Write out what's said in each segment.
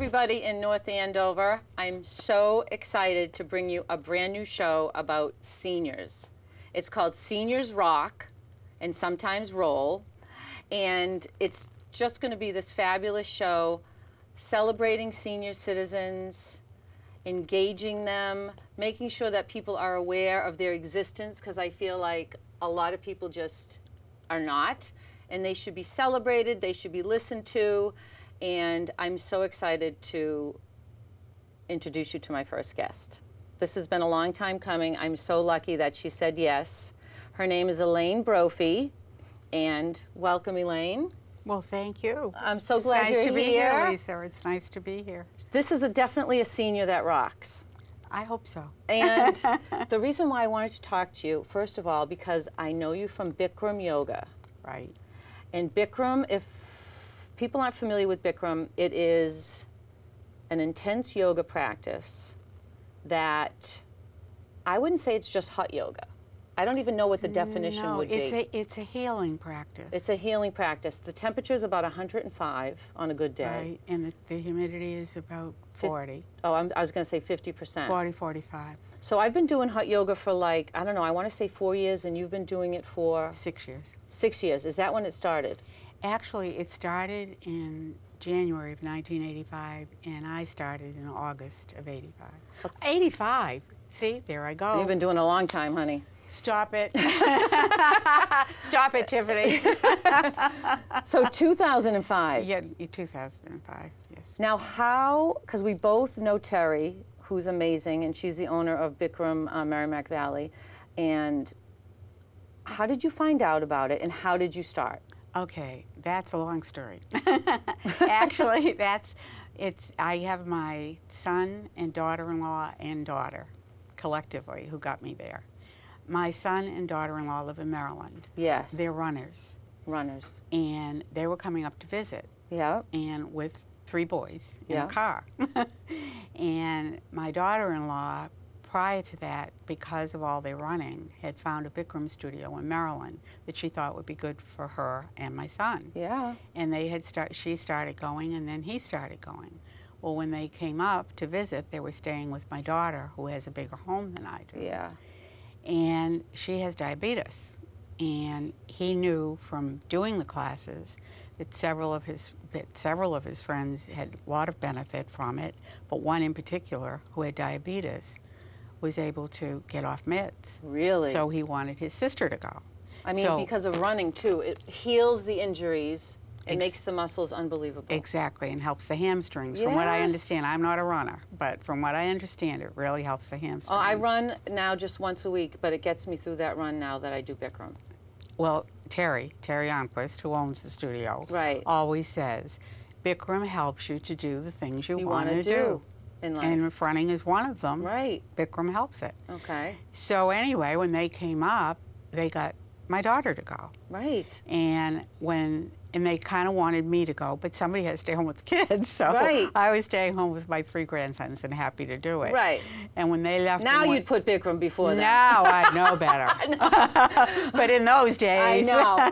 everybody in North Andover. I'm so excited to bring you a brand new show about seniors. It's called Seniors Rock and Sometimes Roll, and it's just going to be this fabulous show celebrating senior citizens, engaging them, making sure that people are aware of their existence, because I feel like a lot of people just are not, and they should be celebrated, they should be listened to, and I'm so excited to introduce you to my first guest. This has been a long time coming. I'm so lucky that she said yes. Her name is Elaine Brophy, and welcome, Elaine. Well, thank you. I'm so glad you're here. It's nice to be here, Lysa. It's nice to be here. This is definitely a senior that rocks. I hope so. And the reason why I wanted to talk to you, first of all, because I know you from Bikram Yoga. Right. And Bikram, if people aren't familiar with Bikram, it is an intense yoga practice that I wouldn't say it's just hot yoga. I don't even know what the definition would be. It's a healing practice. It's a healing practice. The temperature is about 105 on a good day. Right, and the humidity is about 40. Oh, I was going to say 50%. 40, 45. So I've been doing hot yoga for like, I don't know, I want to say 4 years, and you've been doing it for? 6 years. 6 years. Is that when it started? Actually, it started in January of 1985, and I started in August of 85. Okay. 85! See, there I go. You've been doing it a long time, honey. Stop it. Stop it, Tiffany. So 2005. Yeah, 2005, yes. Now how, because we both know Terry, who's amazing, and she's the owner of Bikram Merrimack Valley, and how did you find out about it, and how did you start? Okay, that's a long story. Actually, I have my son and daughter-in-law and daughter, collectively, who got me there. My son and daughter-in-law live in Maryland. Yes. They're runners. Runners. And they were coming up to visit. Yeah. And with 3 boys in a car. And my daughter-in-law, prior to that, because of all their running, had found a Bikram studio in Maryland that she thought would be good for her and my son. Yeah. And she started going, and then he started going. Well, when they came up to visit, they were staying with my daughter, who has a bigger home than I do. Yeah. And she has diabetes. And he knew from doing the classes that several of his friends had a lot of benefit from it, but one in particular, who had diabetes, was able to get off meds. Really? So he wanted his sister to go. I mean, because of running too, it heals the injuries. It makes the muscles unbelievable. Exactly, and helps the hamstrings. Yes. From what I understand, I'm not a runner, but from what I understand, it really helps the hamstrings. Oh, I run now just once a week, but it gets me through that run now that I do Bikram. Well, Terry Onquist, who owns the studio, always says, Bikram helps you to do the things you want to do. In life. And if running is one of them, right. Bikram helps it. Okay. So anyway, when they came up, they got my daughter to go. Right. And they kind of wanted me to go, but somebody had to stay home with the kids, so I was staying home with my 3 grandsons and happy to do it. Right. And when they left, now you'd put Bikram before that. Now I know better. But in those days, I know.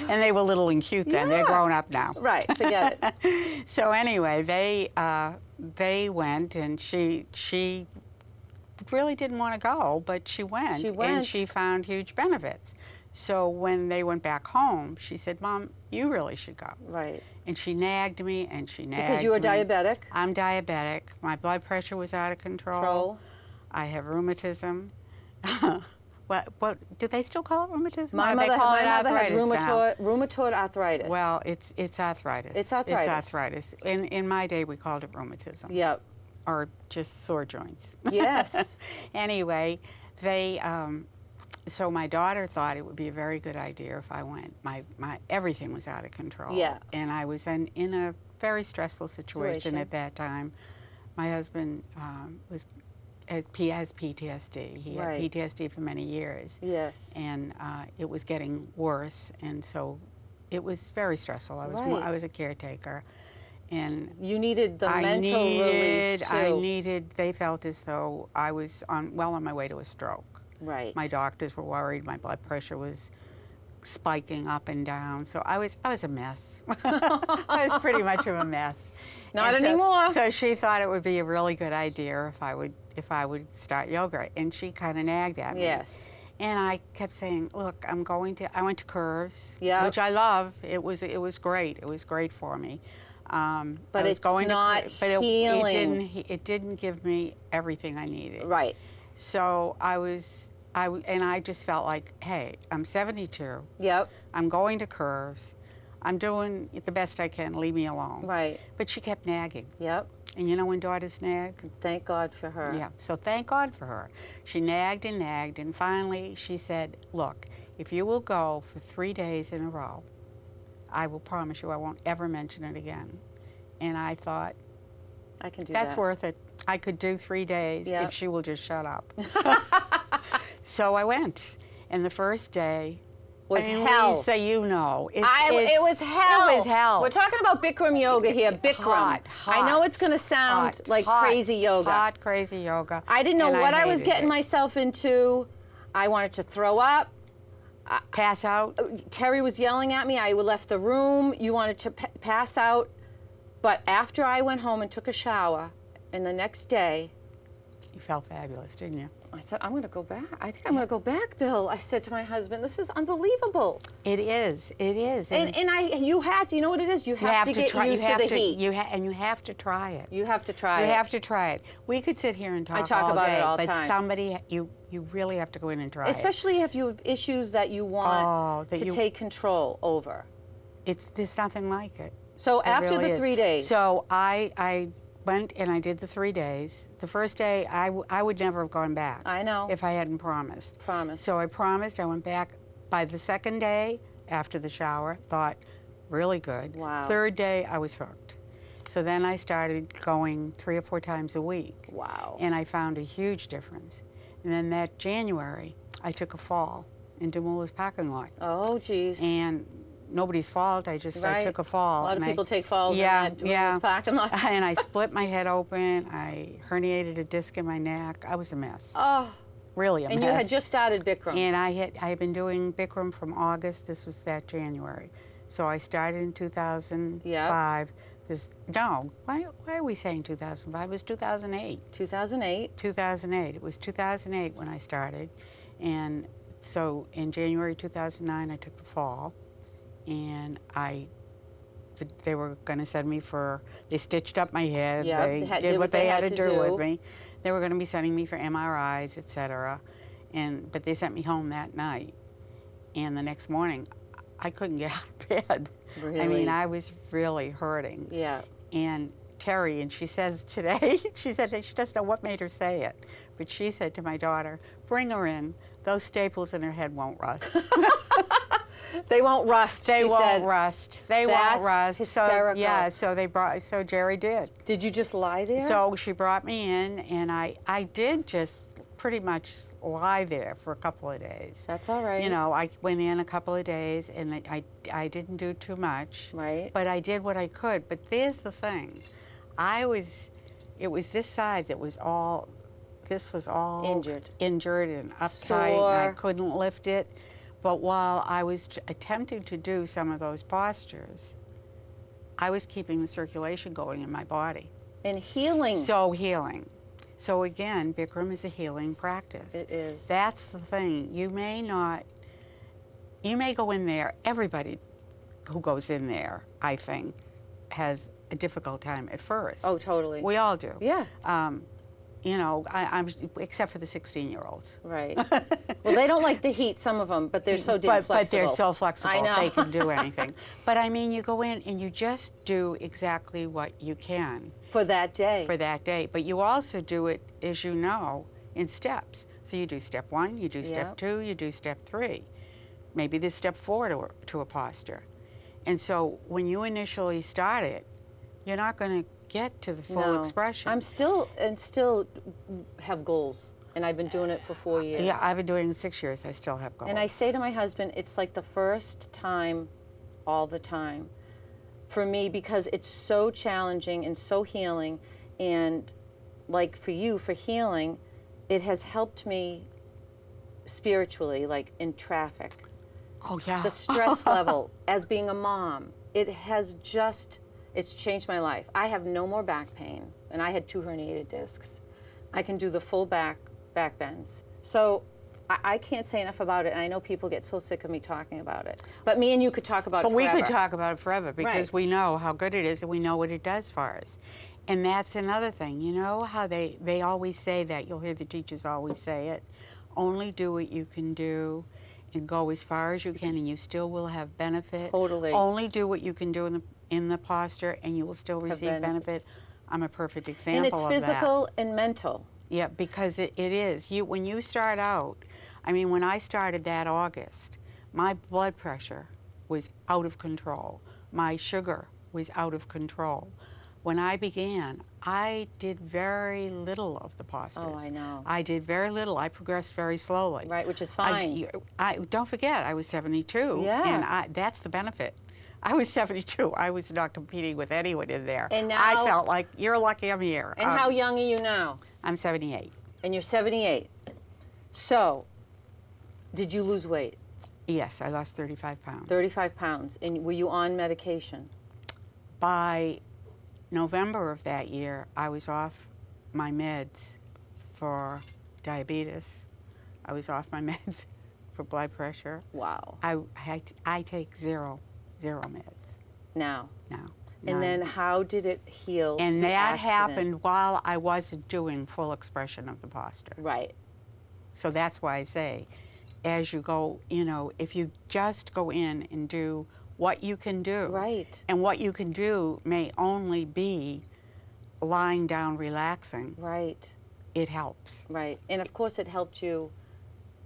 And they were little and cute then. They're grown up now. Right. Forget it. So anyway, they went, and she really didn't want to go, but she went. And she found huge benefits. So when they went back home, she said, Mom, you really should go. Right. And she nagged me, and she nagged me. Because you were diabetic? I'm diabetic. My blood pressure was out of control. I have rheumatism. What do they still call it rheumatism? My mother has rheumatoid arthritis. Well, it's arthritis. It's arthritis. It's arthritis. In my day, we called it rheumatism. Yep. Or just sore joints. Yes. Anyway, so my daughter thought it would be a very good idea if I went. Everything was out of control. Yeah. And I was in a very stressful situation at that time. My husband has PTSD. He had PTSD for many years. Yes. And it was getting worse, and so it was very stressful. I was a caretaker. And you needed the mental release too. They felt as though I was well on my way to a stroke. Right. My doctors were worried. My blood pressure was spiking up and down. So I was a mess. I was pretty much of a mess. Not And anymore. So she thought it would be a really good idea if I would start yoga, and she kind of nagged at me. Yes. And I kept saying, look, I went to Curves, Yep. which I love. It was great. It was great for me. But I was it's going not to, but healing. it didn't give me everything I needed. Right. So I just felt like, hey, I'm 72. Yep. I'm going to Curves. I'm doing the best I can. Leave me alone. Right. But she kept nagging. Yep. And you know when daughters nag? Thank God for her. Yeah, so thank God for her. She nagged, and finally she said, look, if you will go for 3 days in a row, I will promise you I won't ever mention it again. And I thought, I can do that's that. worth it. I could do 3 days Yep. if she will just shut up. So I went, and the first day Was I mean, hell. Lisa, you know. It was hell. It was hell. We're talking about Bikram yoga here. Bikram. I know it's going to sound like crazy yoga. Hot, crazy yoga. I didn't know and what I was hated getting it. myself into. I wanted to throw up. Pass out. Terry was yelling at me. I left the room. You wanted to pass out. But after I went home and took a shower, and the next day, You felt fabulous, didn't you? I said, I'm going to go back. I think I'm going to go back, Bill. I said to my husband, this is unbelievable. It is. It is. And you know what it is? You have to get used to the heat. And you have to try it. You have to try it. You have to try it. We could sit here and talk talk about day, it all the but time. somebody, you really have to go in and try it. Especially if you have issues that you want to take control over. There's nothing like it. So It after really the is. 3 days. So I went and I did the 3 days. The first day, I would never have gone back. I know. If I hadn't promised. Promise. So I promised. I went back. By the second day, after the shower, thought, really good. Wow. Third day, I was hooked. So then I started going 3 or 4 times a week. Wow. And I found a huge difference. And then that January, I took a fall in Demoulas parking lot. Oh, geez. And nobody's fault. I took a fall. A lot of and people take falls in that parking lot. And I split my head open. I herniated a disc in my neck. I was a mess. Oh. Really a mess. And you had just started Bikram. And I had been doing Bikram from August. This was that January. So I started in 2005. Why are we saying 2005? It was 2008. 2008. 2008. It was 2008 when I started. And so in January 2009, I took the fall. And they were going to send me they stitched up my head. Yeah, they did what they had to do with me. They were going to be sending me for MRIs, etc. But they sent me home that night. And the next morning, I couldn't get out of bed. Really? I mean, I was really hurting. Yeah. And Terry, and she says today, she said she doesn't know what made her say it, but she said to my daughter, bring her in. Those staples in her head won't rust. They won't rust. They won't rust. They won't rust. Hysterical. So Jerry did. Did you just lie there? So she brought me in, and I did just pretty much lie there for a couple of days. That's all right. You know, I went in a couple of days, and I didn't do too much. Right. But I did what I could. But there's the thing. It was this side that was all, this was all injured and uptight, Sore. and I couldn't lift it. But while I was attempting to do some of those postures, I was keeping the circulation going in my body. And healing. So healing. So again, Bikram is a healing practice. It is. That's the thing. You may go in there, everybody who goes in there, I think, has a difficult time at first. Oh, totally. We all do. Yeah. You know, I'm except for the 16-year-olds. Right. Well, they don't like the heat, some of them, but they're so damn flexible. But they're so flexible. I know. They can do anything. But I mean, you go in and you just do exactly what you can. For that day. For that day. But you also do it, as you know, in steps. So you do step 1, you do step 2, you do step 3. Maybe there's step 4 to a posture. And so when you initially start it, you're not going to get to the full expression. I'm still have goals, and I've been doing it for 4 years. Yeah, I've been doing it 6 years. I still have goals. And I say to my husband, it's like the first time all the time for me, because it's so challenging and so healing. And like for you, for healing, it has helped me spiritually, like in traffic. Oh, yeah. The stress level as being a mom, it's changed my life. I have no more back pain, and I had 2 herniated discs. I can do the full back bends. So I can't say enough about it, and I know people get so sick of me talking about it. But me and you could talk about it forever. But we could talk about it forever because Right. we know how good it is and we know what it does for us. And that's another thing. You know how they always say that, you'll hear the teachers always say it, only do what you can do and go as far as you can and you still will have benefit. Totally. Only do what you can do in the posture and you will still receive benefit. I'm a perfect example of that. And it's physical and mental. Yeah, because it is. When you start out, I mean, when I started that August, my blood pressure was out of control. My sugar was out of control. When I began, I did very little of the postures. Oh, I know. I did very little. I progressed very slowly. Right, which is fine. I don't forget, I was 72. Yeah. And that's the benefit. I was 72. I was not competing with anyone in there. And now, I felt like, you're lucky I'm here. And how young are you now? I'm 78. And you're 78. So, did you lose weight? Yes, I lost 35 pounds. 35 pounds. And were you on medication? By November of that year, I was off my meds for diabetes. I was off my meds for blood pressure. Wow. I take zero meds Now. now. And then how did it heal? And the that accident? happened while I wasn't doing full expression of the posture. Right. So that's why I say, as you go, you know, if you just go in and do what you can do. Right. And what you can do may only be lying down, relaxing. Right. It helps. Right. And of course it helped you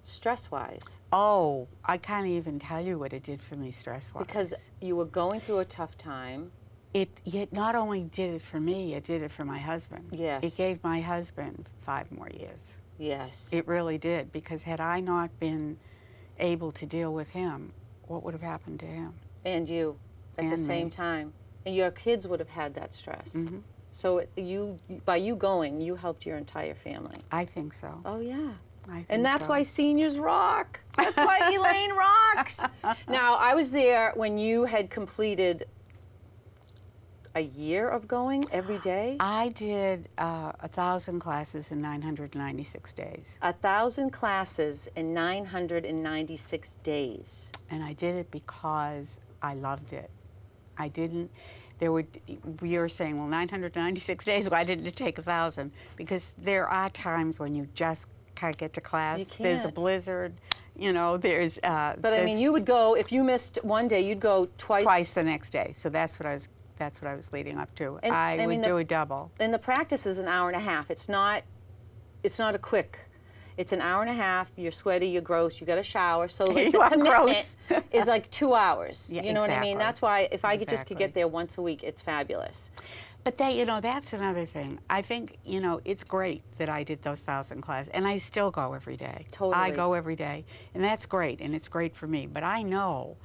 stress-wise. Oh, I can't even tell you what it did for me stress-wise. Because you were going through a tough time. It not only did it for me, it did it for my husband. Yes. It gave my husband 5 more years. Yes. It really did, because had I not been able to deal with him, what would have happened to him? And you at the And same me. time. And your kids would have had that stress. Mm-hmm. So by you going, you helped your entire family. I think so. Oh, yeah. I think And that's so. why seniors rock. That's why Elaine rocks. Now, I was there when you had completed a year of going every day. I did 1,000 classes in 996 days. 1,000 classes in 996 days. And I did it because I loved it. I didn't, you're saying, well, 996 days, why didn't it take 1,000? Because there are times when you just can't get to class. You There's a can't. blizzard, you know, there's... But I mean, you would go, if you missed one day, you'd go twice the next day. So that's what I was leading up to. And, I mean, would do a double. And the practice is an hour and a half. It's not a quick. It's an hour and a half. You're sweaty, you're gross, you got to shower. So like You the are commitment gross. is like 2 hours. Yeah, you know what I mean? exactly. That's why if I just could Exactly. get there once a week, it's fabulous. But that, you know, that's another thing. I think, you know, it's great that I did those 1,000 classes, and I still go every day. Totally. I go every day, and that's great, and it's great for me. But I know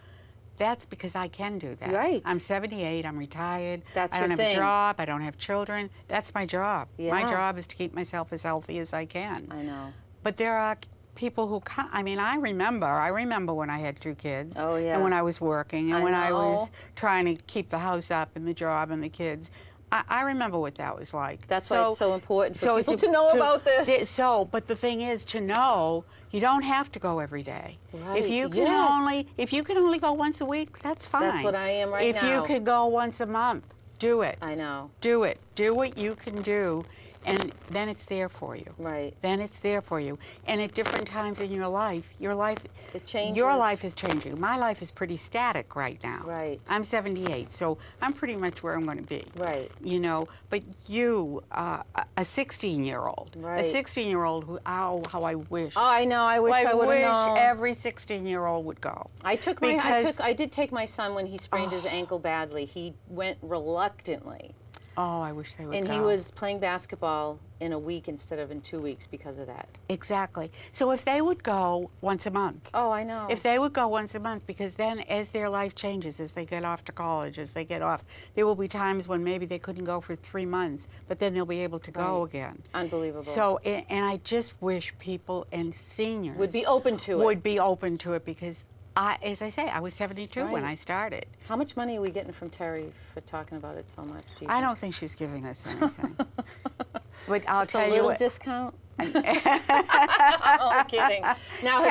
that's because I can do that. Right. I'm 78, I'm retired. That's I don't your have thing. a job, I don't have children. That's my job. My Yeah. job is to keep myself as healthy as I can. I know. But there are people who can't. I mean, I remember when I had 2 kids. Oh, yeah. And when I was working, and I when I was know. trying to keep the house up and the job and the kids. I remember what that was like. That's why it's so important for people it's to know about this. But the thing is, to know, you don't have to go every day. Right, If you can yes. if you can only go once a week, that's fine. That's what I am right If now. you could go once a month, do it. I know. Do it. Do what you can do, and then it's there for you. Right. Then it's there for you. And at different times in your life It changes. your life is changing. My life is pretty static right now. Right. I'm 78, so I'm pretty much where I'm going to be. Right. You know, but you, a 16-year-old, Right. a 16-year-old who, how I wish. Oh, I know. I wish I would have known. Every 16-year-old would go. I did take my son when he sprained his ankle badly. He went reluctantly. Oh, I wish they would And go. he was playing basketball in a week instead of in 2 weeks because of that. Exactly. So if they would go once a month. Oh, I know. If they would go once a month, because then as their life changes, as they get off to college, as they get off, there will be times when maybe they couldn't go for 3 months, but then they'll be able to go Right. again. Unbelievable. So, and I just wish people and seniors would be open to it. would be open to it, because as I say, I was 72 when Right. I started. How much money are we getting from Terry for talking about it so much? Do you I think? don't think she's giving us anything. But I'll Just tell a you little what. discount? I'm kidding. Now,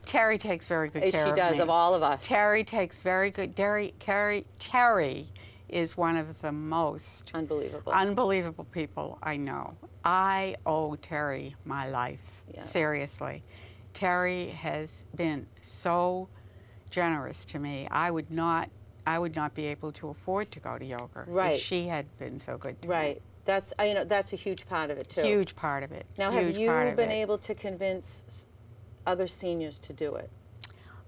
Terry takes very good care she of does, me. of all of us. Terry takes very good. Terry is one of the most Unbelievable. unbelievable people I know. I owe Terry my life. Yeah. Seriously. Terry has been so generous to me. I would not be able to afford to go to yoga Right. if she had been so good to me. Right. That's that's a huge part of it too. Huge part of it. Now, Huge have you part of been it. able to convince other seniors to do it?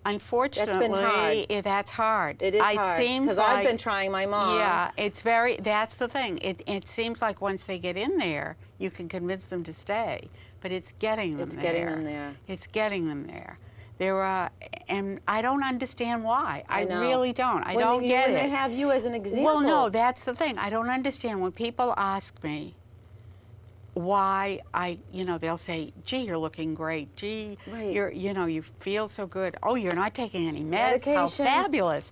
Unfortunately, hard. that's hard. It is hard seems because I've been trying my mom. Yeah, that's the thing. It seems like once they get in there, you can convince them to stay, but it's getting them It's there. getting them there. It's getting them there. And I don't understand why. I know. really don't. I don't get when it. they have you as an example. Well, no, that's the thing. I don't understand when people ask me why they'll say, gee, you're looking great. Gee, Right. you feel so good. Oh, you're not taking any meds. How Medications. fabulous.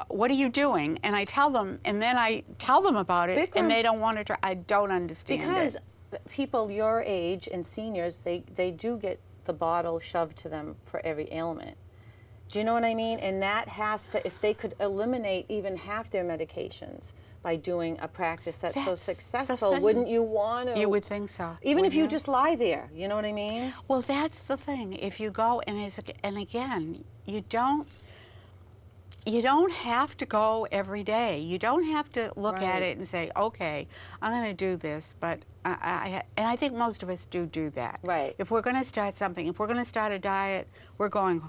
What are you doing? And I tell them, and then I tell them about it, Bikram. and they don't want to try. I don't understand Because it. people your age and seniors, they do get the bottle shoved to them for every ailment. Do you know what I mean? And that has to, if they could eliminate even half their medications by doing a practice that's so That's the successful, thing. wouldn't you want to? You would think so. Even if you wouldn't just lie there, you know what I mean? Well, that's the thing. If you go, and again, you don't have to go every day. You don't have to look at Right. it and say, okay, I'm going to do this. But I think most of us do that. Right. If we're going to start something, if we're going to start a diet, we're going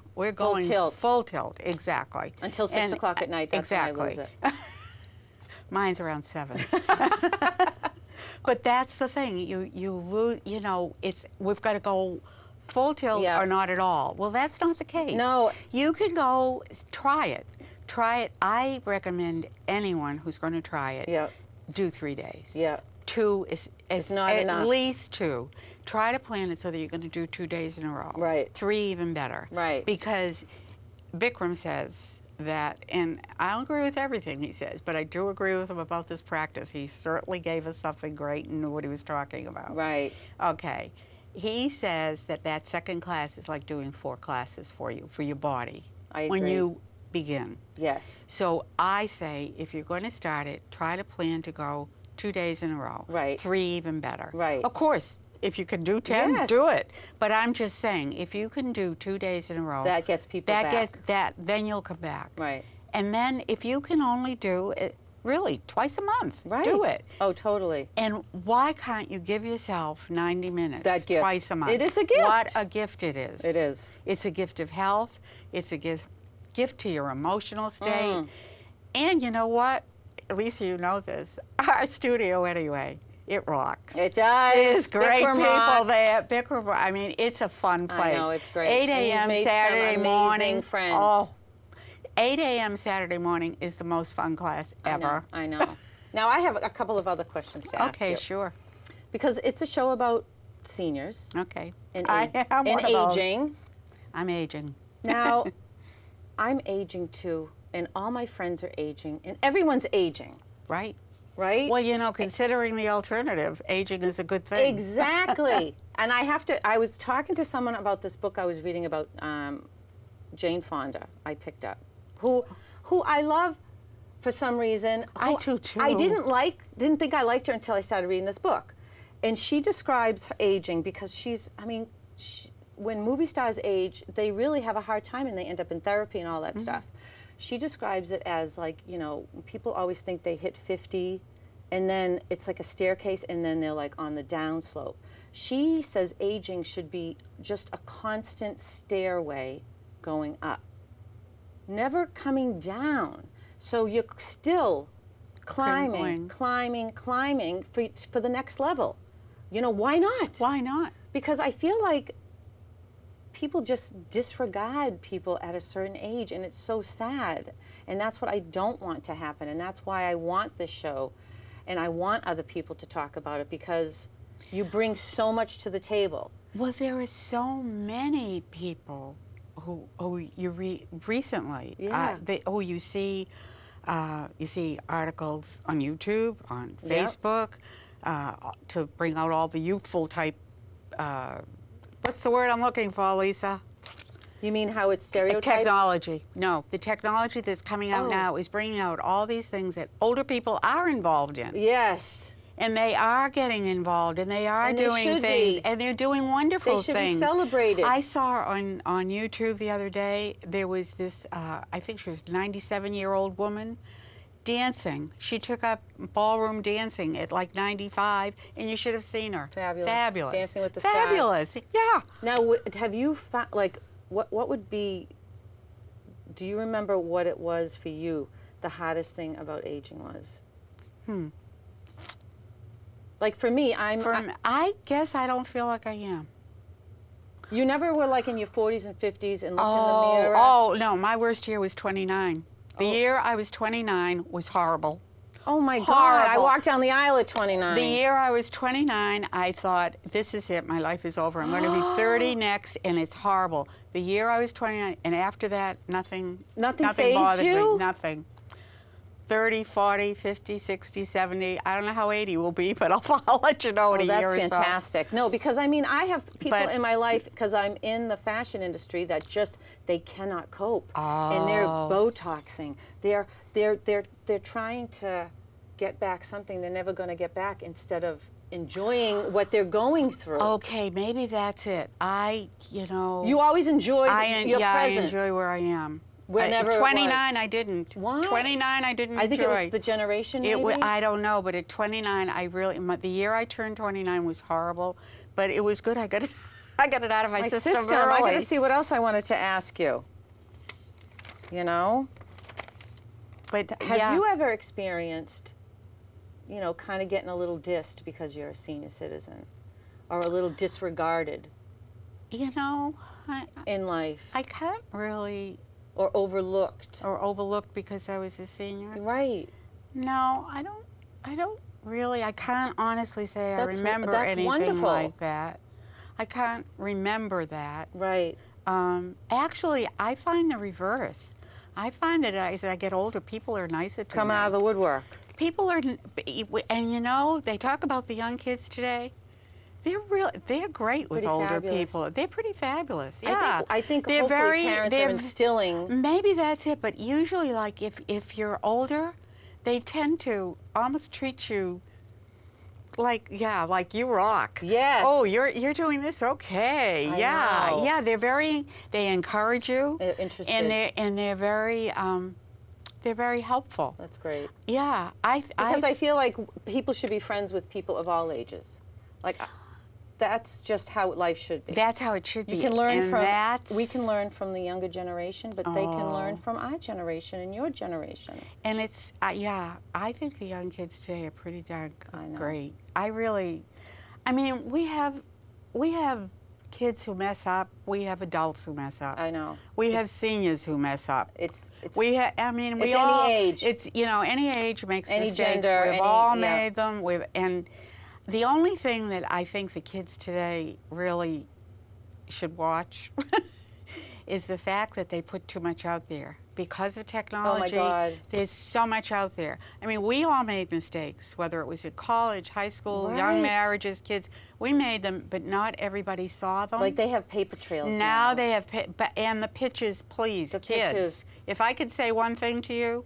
tilt. Full tilt, exactly. Until 6 o'clock at night, that's when I lose exactly. it. Mine's around 7. But that's the thing. You lose. We've got to go full tilt Yeah. or not at all. Well, that's not the case. No. You can go try it. Try it. I recommend anyone who's going to try it. Yeah. Do 3 days. Yeah. 2 is not at enough. least 2. Try to plan it so that you're going to do 2 days in a row. Right. 3 even better. Right. Because Bikram says that, and I don't agree with everything he says, but I do agree with him about this practice. He certainly gave us something great and knew what he was talking about. Right. Okay. He says that second class is like doing 4 classes for you, for your body. I when agree. you begin. Yes. So I say, if you're going to start it, try to plan to go 2 days in a row. Right. 3 even better. Right. Of course, if you can do 10, Yes. do it. But I'm just saying, if you can do 2 days in a row, That gets people back. then you'll come back. Right. And then if you can only do it, really, twice a month, Right. do it. Oh, totally. And why can't you give yourself 90 minutes That gift. twice a month? It is a gift. What a gift it is. It is. It's a gift of health. It's a gift to your emotional state. Mm. And you know what? Lisa, you know this. Our studio, anyway, it rocks. It does. There's great Bikram people rocks. there. Bikram, I mean, it's a fun place. I know, it's great. 8 And you've a.m. made some Saturday amazing morning. friends. Oh, 8 a.m. Saturday morning is the most fun class ever. I know. Now, I have a couple of other questions to ask Okay, you. sure. Because it's a show about seniors Okay. and, I am and one of those. aging. I'm aging. Now, I'm aging too, and all my friends are aging, and everyone's aging, Right. right? Well, considering the alternative, aging is a good thing. Exactly. And I was talking to someone about this book I was reading about Jane Fonda I picked up, who I love for some reason. I do too. I didn't think I liked her until I started reading this book. And she describes her aging because when movie stars age, they really have a hard time and they end up in therapy and all that stuff. She describes it as like, people always think they hit 50 and then it's like a staircase and then they're like on the downslope. She says aging should be just a constant stairway going up, never coming down. So you're still climbing for the next level. Why not? Why not? Because I feel like people just disregard people at a certain age, and it's so sad. And that's what I don't want to happen, and that's why I want this show, and I want other people to talk about it, because you bring so much to the table. Well, there are so many people you read recently. Yeah. You see articles on YouTube, on Yep. Facebook, to bring out all the youthful type. What's the word I'm looking for, Lisa? You mean how it's stereotypes? Technology. No, the technology that's coming out Oh. now is bringing out all these things that older people are involved in. Yes. And they are getting involved, and they are And they doing should things, be. and they're doing wonderful They should things. be celebrated. I saw on YouTube the other day, there was this, I think she was a 97-year-old woman dancing. She took up ballroom dancing at like 95, and you should have seen her. Fabulous. Fabulous. Dancing with the Fabulous. Stars. Yeah. Now, have you found, like, what would be, do you remember what it was for you, the hardest thing about aging was? Like for me, I guess I don't feel like I am. You never were like in your 40s and 50s and looked in the mirror? Oh, no, my worst year was 29. The Oh. year I was 29 was horrible. Oh my God, I Horrible. walked down the aisle at 29. The year I was 29, I thought, this is it, my life is over. I'm going to be 30 next, and it's horrible. The year I was 29, and after that, nothing fazed bothered you? me, nothing. 30, 40, 50, 60, 70, I don't know how 80 will be, but I'll let you know in a year or That's so. fantastic. No, because I mean, I have people But- in my life, because I'm in the fashion industry, that just, they cannot cope. And they're Oh. Botoxing. They're trying to get back something they're never going to get back instead of enjoying what they're going through. Okay, maybe that's it. You always enjoyed your I present. enjoy where I am. Whenever it 29, was. I didn't. Why? 29, I didn't I think enjoy. it was the generation, maybe? I don't know, but at 29, the year I turned 29 was horrible, but it was good. I got it out of my system early. I got to see what else I wanted to ask you. You know? But Have you ever experienced, kind of getting a little dissed because you're a senior citizen? Or a little disregarded in life? I can't really, Or overlooked? or overlooked because I was a senior. Right. No, I don't really. I can't honestly say I remember that's anything wonderful. like that. I can't remember that. Right. Actually, I find the reverse. I find that as I get older, people are nicer to me. Come out of the woodwork. People are, and they talk about the young kids today. They're great with Pretty older fabulous. people. They're pretty fabulous. Yeah, I think they're hopefully parents are instilling. Maybe that's it, but usually, like if you're older, they tend to almost treat you like you rock. Yes. Oh, you're doing this, okay? I Yeah, know. yeah. They encourage you. They're interested. And they're very helpful. That's great. Yeah, Because I feel like people should be friends with people of all ages. Like, that's just how life should be. That's how it should be. You can learn and we can learn from the younger generation, but they can learn from our generation and your generation. And it's, I think the young kids today are pretty darn I know. great. I mean, we have kids who mess up. We have adults who mess up. I know. We have seniors who mess up. It's We it's any age. It's, any age makes Any mistakes. gender, We've all yeah. made them. And the only thing that I think the kids today really should watch is the fact that they put too much out there. Because of technology, God. there's so much out there. I mean, we all made mistakes, whether it was at college, high school, Right. young marriages, kids. We made them, but not everybody saw them. like they have paper trails Now they have, and the pictures, please, The kids. pictures. If I could say one thing to you,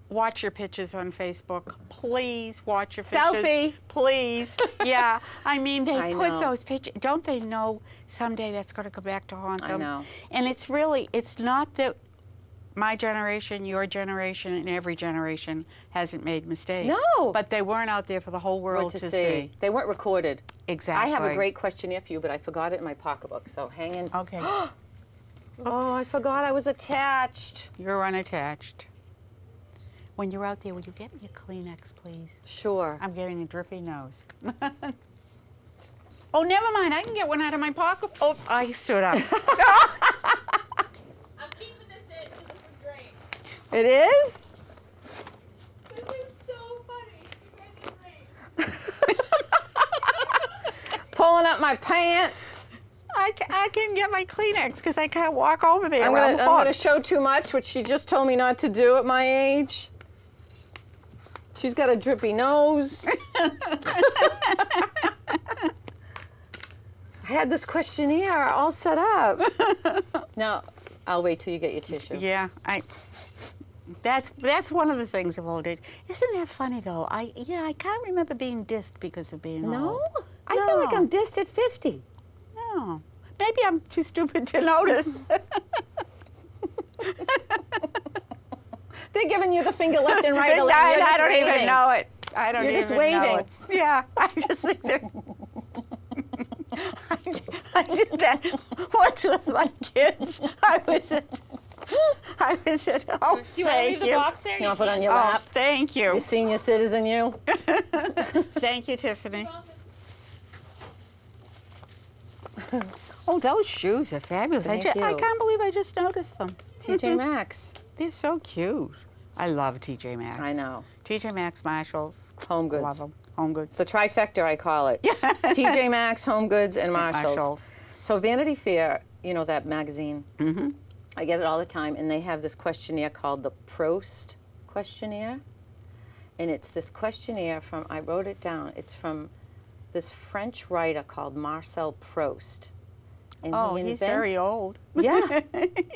watch your pictures on Facebook. Please watch your pictures. Selfie. Please. Yeah. I mean, they I put know. those pictures. Don't they know someday that's going to come back to haunt I them? know. And it's not that my generation, your generation, and every generation hasn't made mistakes. No. But they weren't out there for the whole world to see. They weren't recorded. Exactly. I have a great questionnaire for you, but I forgot it in my pocketbook, so hang in. Okay. Oh, I forgot I was attached. You're unattached. When you're out there, will you get me a Kleenex, please? Sure. I'm getting a drippy nose. Oh, never mind. I can get one out of my pocket. Oh, I stood up. I'm keeping this in because this is great. It is? This is so funny. You guys are great. Pulling up my pants. I can get my Kleenex because I can't walk over there. I'm gonna hooked. show too much, which she just told me not to do at my age. She's got a drippy nose. I had this questionnaire all set up. Now, I'll wait till you get your tissue. Yeah, that's one of the things of old age. Isn't that funny though? I can't remember being dissed because of being No? old. I feel like I'm dissed at 50. No. Maybe I'm too stupid to notice. They're giving you the finger left and right. Elaine. I don't even know it. I don't You're even just waving. know it. Yeah, I just think that. I did that once with my kids. I was at. Oh, Do you want to thank leave the you. box there? You want to put it on your Oh, lap? thank You you. senior citizen, you. Thank you, Tiffany. Oh, those shoes are fabulous. Thank I you. can't believe I just noticed them. TJ Maxx. They're so cute. I love TJ Maxx. I know. TJ Maxx, Marshalls. Home Goods. Love them. Home Goods. The trifecta, I call it. TJ Maxx, Home Goods, and Marshalls. So Vanity Fair, you know that magazine? Mm-hmm. I get it all the time, and they have this questionnaire called the Proust questionnaire. And it's this questionnaire from, I wrote it down, it's from this French writer called Marcel Proust. And Oh, he he's very old. Yeah.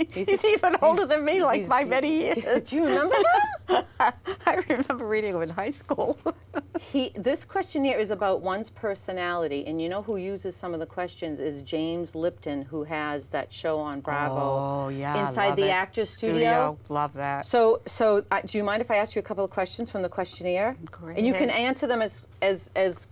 He's even older than me, like by many years. Do you remember him? I remember reading him in high school. This questionnaire is about one's personality, and you know who uses some of the questions is James Lipton, who has that show on Bravo. Oh, yeah. Inside love the it. Actors Studio. Love that. So, do you mind if I ask you a couple of questions from the questionnaire? Great. And you can answer them as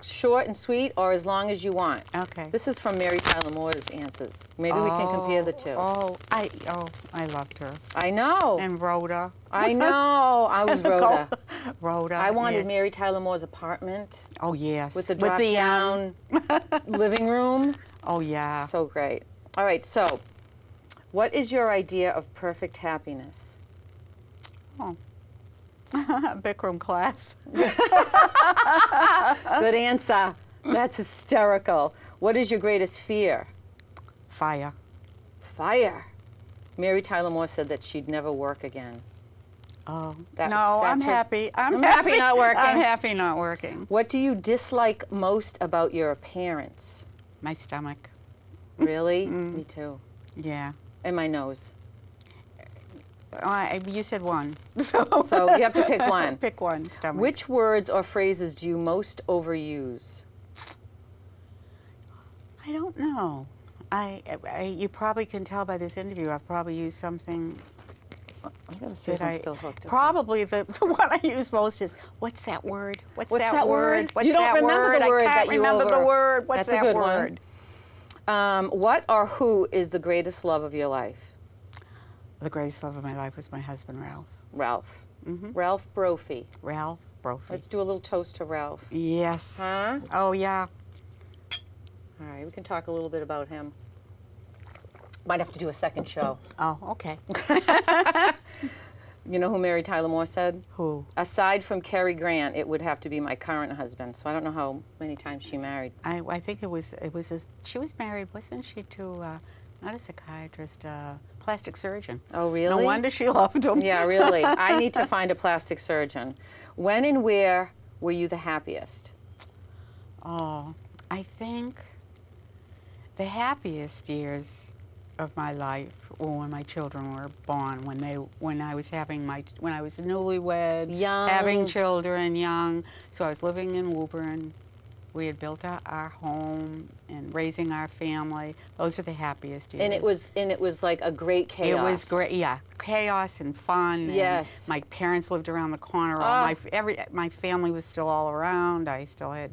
short and sweet, or as long as you want. Okay. This is from Mary Tyler Moore's answers. Maybe we can compare the two. I loved her. I know. And Rhoda. I know. I was Rhoda. Rhoda. I wanted yeah. Mary Tyler Moore's apartment Oh, yes. with the drop-down living room. Oh, yeah. So great. All right, so what is your idea of perfect happiness? Oh. Bikram class. Good answer. That's hysterical. What is your greatest fear? Fire. Fire. Mary Tyler Moore said that she'd never work again. Oh. That's I'm her- happy. I'm happy not working. I'm happy not working. What do you dislike most about your appearance? My stomach. Really? Me too. Yeah. And my nose. You said one. So you have to pick one. Pick one. Stomach. Which words or phrases do you most overuse? I don't know. You probably can tell by this interview. I've probably used something. I'm going to see if I'm still hooked. Probably the one I use most is, what's that word? What's that word? What's You don't that remember word? the word I can't that you remember the over- word. What's That's a that good one. word? What or who is the greatest love of your life? The greatest love of my life was my husband, Ralph. Ralph. Mm-hmm. Ralph Brophy. Ralph Brophy. Let's do a little toast to Ralph. Yes. Huh? Oh, yeah. All right, we can talk a little bit about him. Might have to do a second show. Oh, okay. You know who Mary Tyler Moore said? Who? Aside from Cary Grant, it would have to be my current husband. So I don't know how many times she married. I think she was married, wasn't she, to not a psychiatrist, a plastic surgeon. Oh, really? No wonder she loved him. Yeah, really. I need to find a plastic surgeon. When and where were you the happiest? Oh, I think the happiest years of my life were when my children were born, when I was newlywed, Young. having children young. So I was living in Woburn. We had built our home and raising our family. Those are the happiest years. And it was like a great chaos. It was great, yeah, chaos and fun. Yes. And my parents lived around the corner. My family was still all around. I still had.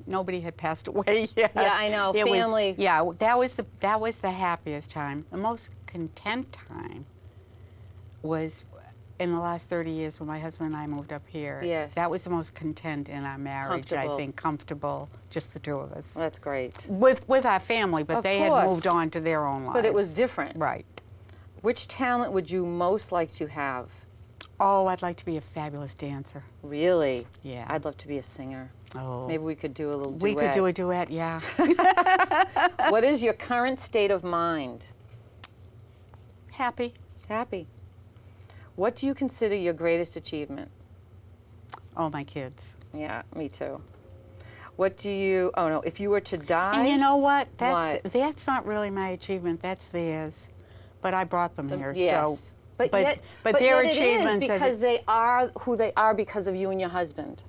Nobody had passed away yet. Yeah, I know. It was- Family. that was the happiest time. The most content time was in the last 30 years when my husband and I moved up here. Yes. That was the most content in our marriage. I Comfortable. think comfortable, just the two of us. That's great. With our family, but Of they course. had moved on to their own lives. But it was different. Right. Which talent would you most like to have? Oh, I'd like to be a fabulous dancer. Really? Yeah. I'd love to be a singer. Oh. Maybe we could do a little duet. We could do a duet, yeah. What is your current state of mind? Happy. Happy. What do you consider your greatest achievement? Oh, my kids. Yeah, me too. What do you, oh no, if you were to die? And you know what? What? That's not really my achievement. That's theirs. But I brought them here, Yes. so. But but yet, their yet achievements it is because they are who they are because of you and your husband.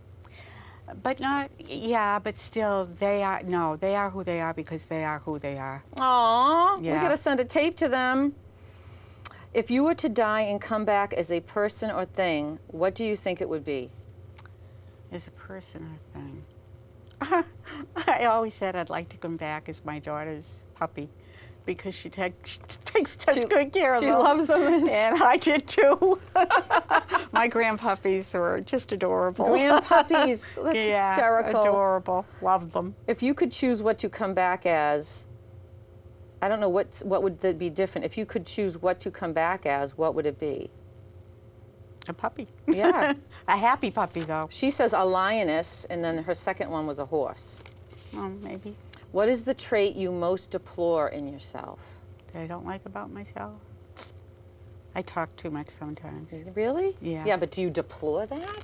But not, yeah, but still, they are, no, they are who they are because they are who they are. Aw, we Yeah. gotta send a tape to them. If you were to die and come back as a person or thing, what do you think it would be? As a person or thing. I always said I'd like to come back as my daughter's puppy because she takes such good care of She them. loves them. And I did too. My grandpuppies were just adorable. Grandpuppies, that's Yeah, hysterical. adorable. Love them. If you could choose what to come back as, I don't know what would that be different. If you could choose what to come back as, what would it be? A puppy. Yeah. A happy puppy, though. She says a lioness, and then her second one was a horse. Oh, maybe. What is the trait you most deplore in yourself? That I don't like about myself. I talk too much sometimes. Really? Yeah. Yeah, but do you deplore that?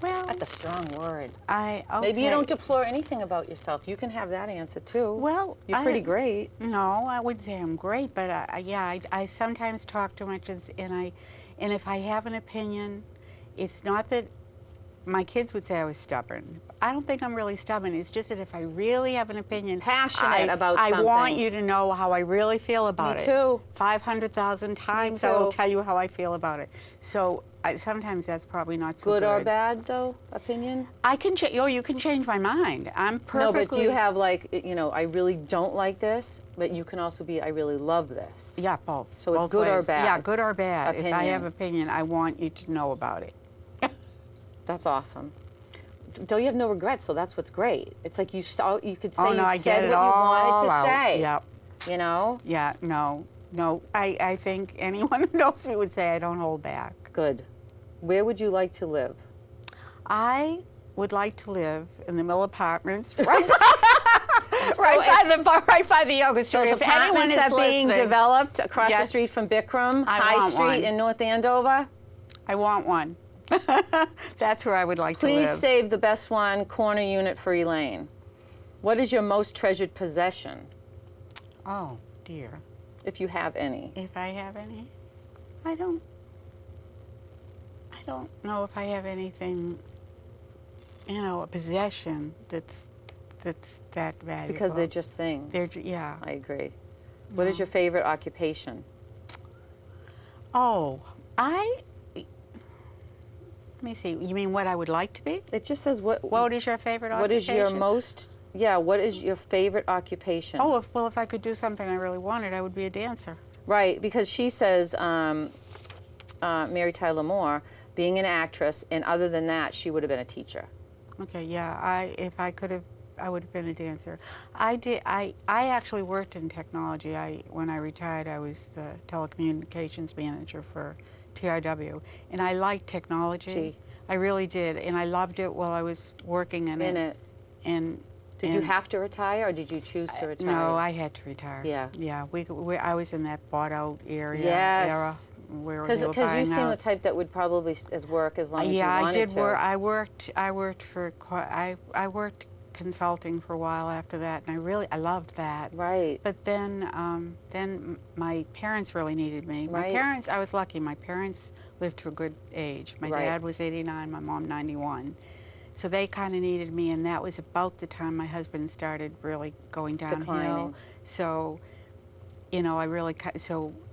Well, That's a strong word. okay. Maybe you don't deplore anything about yourself. You can have that answer too. Well, You're pretty great. No, I would say I'm great, but I sometimes talk too much, and if I have an opinion, it's not that my kids would say I was stubborn. I don't think I'm really stubborn. It's just that if I really have an opinion, Passionate about I something. want you to know how I really feel about Me it. too. 500,000 times I will too. tell you how I feel about it. So sometimes that's probably not so good. Good or bad though, opinion? I can you can change my mind. I'm perfectly. No, but do you have like, I really don't like this, but you can also be, I really love this. Yeah, both. So it's Both good or ways. bad? Yeah, good or bad. If I Opinion. have opinion, I want you to know about it. That's awesome. Don't you have no regrets? So that's what's great. It's like you could say Oh no, I you get said it what you all wanted to out. say. Yep. You know? Yeah. No. I think anyone who knows me would say I don't hold back. Good. Where would you like to live? I would like to live in the Mill Apartments, right by the yoga studio. Those If anyone apartments is that are being listening, developed across the Yes. street from Bikram, I High want Street one. in North Andover. I want one. That's where I would like to Please live. save the best one corner unit for Elaine. What is your most treasured possession, Oh dear. if you have any? If I have any, I don't know if I have anything, a possession that's that valuable. Because they're just things. Yeah. I agree. What is your favorite occupation? Oh, let me see. You mean what I would like to be? It just says what. What is your favorite What is occupation? your most? Yeah. What is your favorite occupation? Oh, if I could do something I really wanted, I would be a dancer. Right, because she says, Mary Tyler Moore, being an actress, and other than that, she would have been a teacher. Okay, yeah. If I could have, I would have been a dancer. I actually worked in technology. When I retired, I was the telecommunications manager for TRW, and I liked technology. Gee. I really did, and I loved it while I was working in it. And Did you have to retire, or did you choose to retire? No, I had to retire. Yeah. Yeah. I was in that bought out area. Yes. Era where they Because were you buying seem the out. type that would probably work as long as you Yeah, wanted I did to. work. I worked for. I worked consulting for a while after that, and I loved that. Right. But then my parents really needed me. My Right. parents, I was lucky. My parents lived to a good age. My Right. dad was 89, my mom 91. So they kind of needed me, and that was about the time my husband started really going downhill. Declining. So,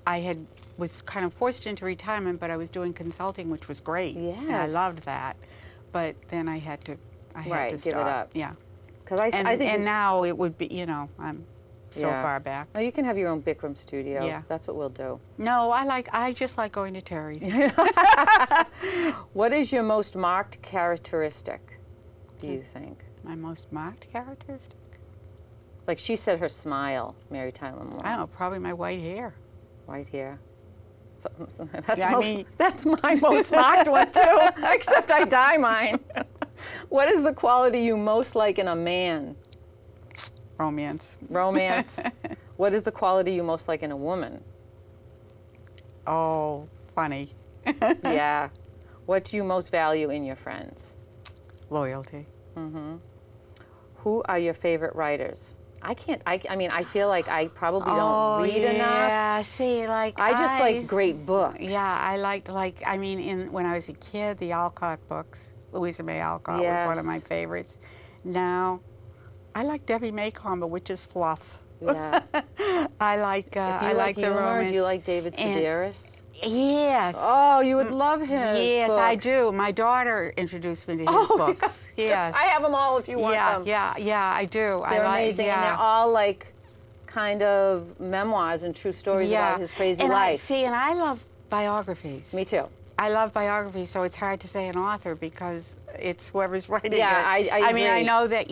I was kind of forced into retirement, but I was doing consulting, which was great. And I Yes. loved that. But then I had to Right, to give it stop. up. Yeah. Because I think. And now it would be, I'm so Yeah. far back. No, you can have your own Bikram studio. Yeah. That's what we'll do. No, I just like going to Terry's. What is your most marked characteristic, do you think? My most marked characteristic? Like she said her smile, Mary Tyler Moore. I don't know, probably my white hair. Right here. That's, Yeah, I mean- that's my most marked one too, except I dye mine. What is the quality you most like in a man? Romance. Romance. What is the quality you most like in a woman? Oh, funny. Yeah. What do you most value in your friends? Loyalty. Who are your favorite writers? I mean, I feel like I probably don't read enough. Yeah, see, like I just like great books. Yeah, I liked, I mean, when I was a kid, the Alcott books. Louisa May Alcott was one of Yes. my favorites. Now, I like Debbie Maycomber, which is fluff. Yeah. I like, Do you I like like the humor? romance. Do you like David And- Sedaris? Yes. Oh, you would love his Yes, I books. do. My daughter introduced me to his books. Yes. I have them all if you want them. Yeah, I do. They're I like, amazing, and they're all like kind of memoirs and true stories about his crazy and life. And I love biographies. Me too. I love biographies, so it's hard to say an author because it's whoever's writing Yeah, it. I mean, I agree. know that,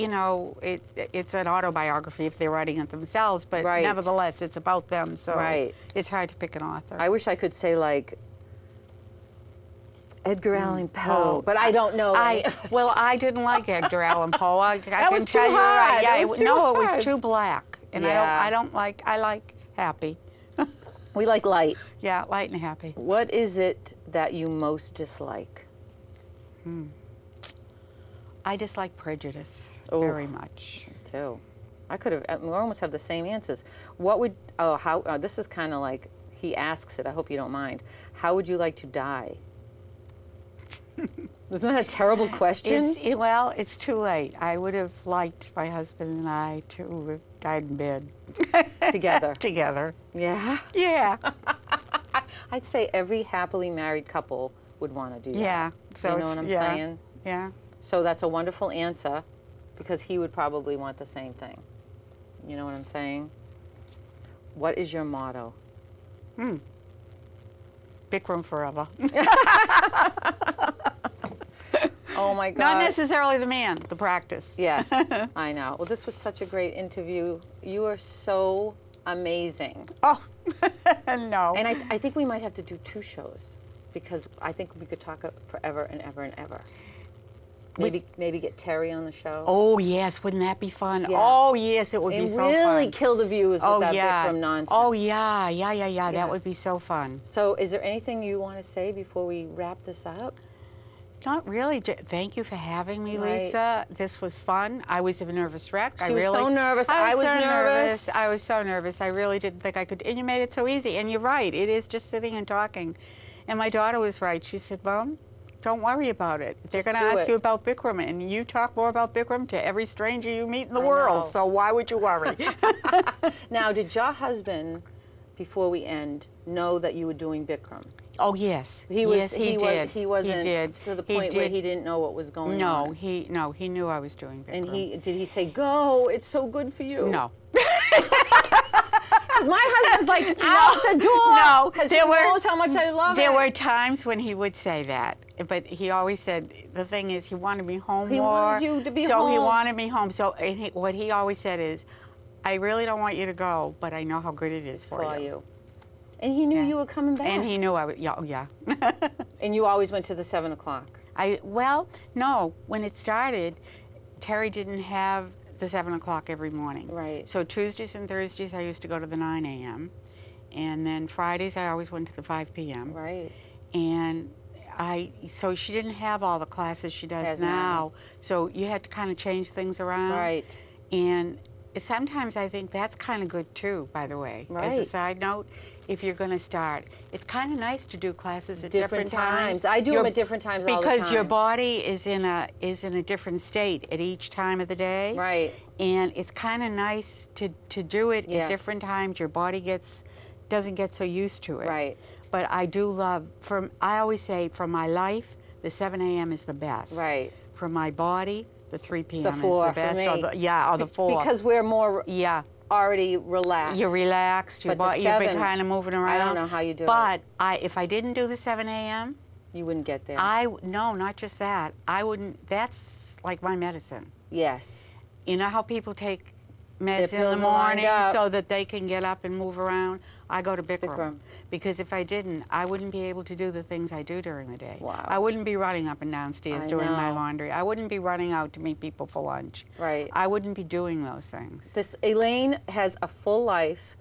it's an autobiography if they're writing it themselves, but Right. nevertheless, it's about them, so Right. it's hard to pick an author. I wish I could say like Edgar Allan Poe, Poe. but I don't know. any- Well, I didn't like Edgar Allan Poe. I can was tell too you hard. right. Yeah, It was too no, it hard. was too black, and Yeah. I like happy. We like light. Yeah, light and happy. What is it that you most dislike? I dislike prejudice Oh. very much. Too. I could have. We almost have the same answers. What would? Oh, how? This is kind of like he asks it. I hope you don't mind. How would you like to die? Isn't that a terrible question? Well, it's too late. I would have liked my husband and I to have died in bed. Together. Together. Yeah. Yeah. I'd say every happily married couple would want to do that. Yeah. So you know it's- what I'm yeah. saying? Yeah. So that's a wonderful answer, because he would probably want the same thing. You know what I'm saying? What is your motto? Bikram forever. Oh my God. Not necessarily the man, the practice. Yes, I know. Well, this was such a great interview. You are so amazing. Oh, no. And I think we might have to do 2 shows, because I think we could talk forever and ever and ever. Maybe get Terry on the show. Oh, yes. Wouldn't that be fun? Yeah. Oh, yes. It would and be so fun. really kill the viewers with that yeah. Bikram nonsense. Oh, yeah. Yeah. Yeah. That would be so fun. So is there anything you want to say before we wrap this up? Not really. Thank you for having me, Right. Lisa. This was fun. I was a nervous wreck. She was so nervous. I was so nervous. I was so nervous. I really didn't think I could. And you made it so easy. And you're right. It is just sitting and talking. And my daughter was right. She said, Mom, don't worry about it. They're Just going to do ask it. you about Bikram, and you talk more about Bikram to every stranger you meet in the I world. know. So why would you worry? Now, did your husband, before we end, know that you were doing Bikram? Oh, yes. He was. Yes, he did. He wasn't He did. to the He point where did. he didn't know what was going on. No, he knew I was doing Bikram. And did he say, "Go, it's so good for you"? No. Because my husband's like out the door. No, because he there were- knows how much I love There it. were times when he would say that, but he always said, the thing is, he wanted me home He more. wanted you to be so he home. wanted me home. So what he always said is, I really don't want you to go, but I know how good it is for you. And he knew Yeah. you were coming back. And he knew I would, yeah. And you always went to the 7 o'clock. Well, no, when it started, Terry didn't have the 7 o'clock every morning. Right. So Tuesdays and Thursdays, I used to go to the 9 a.m. And then Fridays, I always went to the 5 p.m. Right. And so she didn't have all the classes she does Has now. now. So you had to kind of change things around. Right. And sometimes I think that's kind of good too, by the way. As a Right. side note, if you're going to start, it's kind of nice to do classes at Different times. I do them at different times all the because your time. body is in a different state at each time of the day. Right. And it's kind of nice to do it Yes. at different times. Your body doesn't get so used to it. Right. But I do love, I always say, for my life, the 7 a.m. is the best. Right. For my body, the 3 p.m. The 4 is the for best. me. Or the 4. Because we're more yeah. already relaxed. You're relaxed. Your But the you've been 7, kind of moving around. I don't know how you do it. But if I didn't do the 7 a.m., You wouldn't get there. no, not just that. I wouldn't. That's like my medicine. Yes. You know how people take meds in pills the are lined morning up. so that they can get up and move around? I go to Bikram. Bikram. Because if I didn't, I wouldn't be able to do the things I do during the day. Wow. I wouldn't be running up and downstairs I doing my know. laundry. I wouldn't be running out to meet people for lunch. Right. I wouldn't be doing those things. This Elaine has a full life,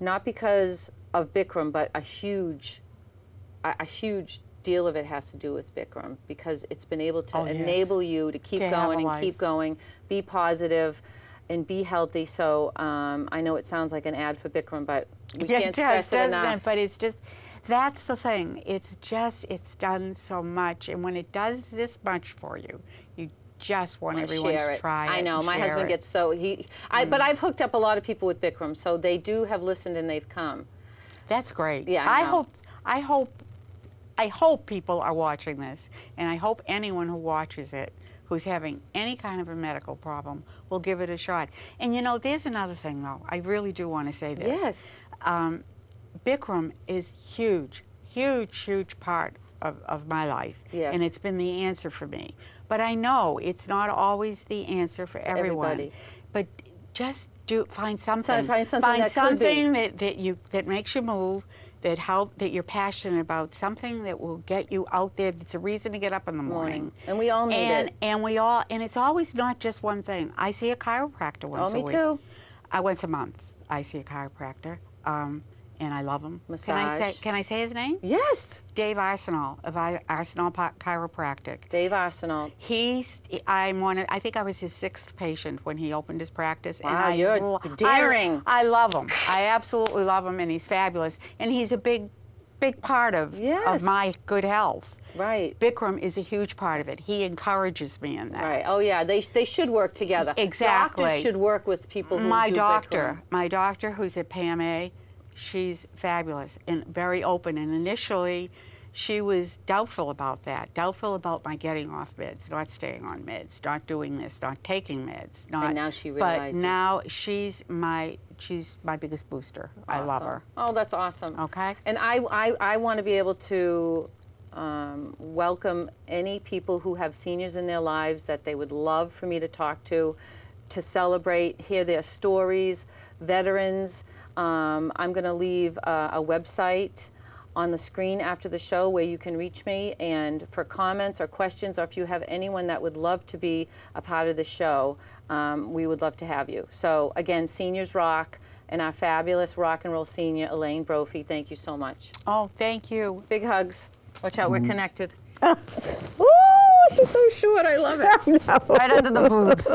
not because of Bikram, but a huge deal of it has to do with Bikram, because it's been able to Oh, yes. enable you to keep To have a going and life. keep going, be positive, and be healthy. So I know it sounds like an ad for Bikram, but we Yeah, can't it stress does, it doesn't enough. it? But it's just, that's the thing. It's done so much. And when it does this much for you, you just want everyone Share to it. try it. I know and my share husband it. gets so but I've hooked up a lot of people with Bikram, so they do have listened and they've come. That's great. Yeah, I know. I hope people are watching this, and I hope anyone who watches it who's having any kind of a medical problem will give it a shot. And you know, there's another thing though. I really do want to say this. Yes. Bikram is huge part of my life. Yes. And it's been the answer for me. But I know it's not always the answer for everyone. Everybody. But just find something. Find something that could be. something that makes you move, that you're passionate about, something that will get you out there. It's a reason to get up in the morning. And we all need it. And it's always not just one thing. I see a chiropractor once a me week. too. Once a month. I see a chiropractor, and I love him. Massage. Can I say his name? Yes, Dave Arsenal of Arsenal Chiropractic. Dave Arsenal. I think I was his 6th patient when he opened his practice. Wow, you're daring. I love him. I absolutely love him, and he's fabulous. And he's a big part of Yes. my good health. Right. Bikram is a huge part of it. He encourages me in that. Right. Oh yeah, they should work together. Exactly. Doctors should work with people who My do doctor, who's at PAMA, she's fabulous and very open. And initially, she was doubtful about that, doubtful about my getting off meds, not staying on meds, not doing this, not taking meds. And now she But realizes. now she's my biggest booster. I love Awesome. her. Oh, that's awesome. Okay. And I want to be able to welcome any people who have seniors in their lives that they would love for me to talk to celebrate, hear their stories, veterans. I'm going to leave a website on the screen after the show where you can reach me, and for comments or questions, or if you have anyone that would love to be a part of the show, we would love to have you. So again, Seniors Rock, and our fabulous rock and roll senior, Elaine Brophy, thank you so much. Oh, thank you. Big hugs. Watch out, we're connected. Ooh, she's so short, I love it. Right under the boobs.